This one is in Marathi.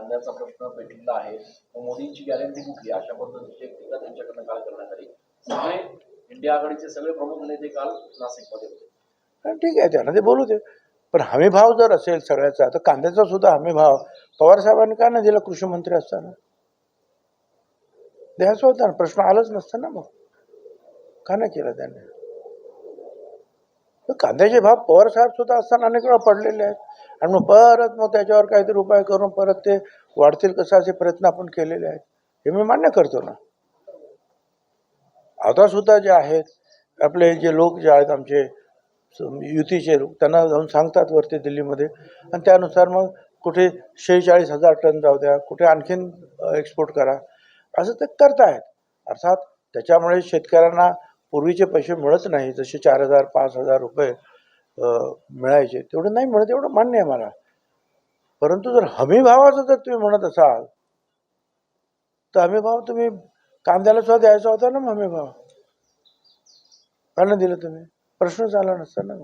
कांद्याचा प्रश्न पेटलेला आहे. मोदींची गॅरंटी कुठली अशा पद्धतीची एक टीका त्यांच्याकडनं काल करण्यात आली. सगळे इंडिया आघाडीचे सगळे प्रमुख नेते काल नाशिकमध्ये होते. ठीक आहे, त्यांना ते बोलू दे. पण हमी भाव जर असेल सगळ्याचा तर कांद्याचा सुद्धा हमी भाव पवार साहेबांनी का नाही दिला कृषी मंत्री असताना? द्यायचा होता ना, प्रश्न आलाच नसता ना. मग का नाही केला त्याने? कांद्याचे भाव पवार साहेब सुद्धा असताना अनेक वेळा पडलेले आहेत आणि मग त्याच्यावर काहीतरी उपाय करून परत ते वाढतील कसं असे प्रयत्न आपण केलेले आहेत. हे मी मान्य करतो ना. आता सुद्धा जे आहेत आपले जे लोक जे आहेत आमचे युतीचे लोक, त्यांना जाऊन सांगतात वरती दिल्लीमध्ये आणि त्यानुसार मग कुठे 46,000 टन जाऊ द्या, कुठे आणखीन एक्सपोर्ट करा, असं ते करतायत. अर्थात त्याच्यामुळे शेतकऱ्यांना पूर्वीचे पैसे मिळत नाही, जसे 4,000 5,000 रुपये मिळायचे तेवढे नाही मिळत, एवढं मान्य आहे मला. परंतु जर हमी भावाचं जर तुम्ही म्हणत असाल तर हमी भाव तुम्ही कांद्याला सुद्धा द्यायचा होता ना. हमी भाव का नाही दिला तुम्ही? प्रश्नच आला नसता ना.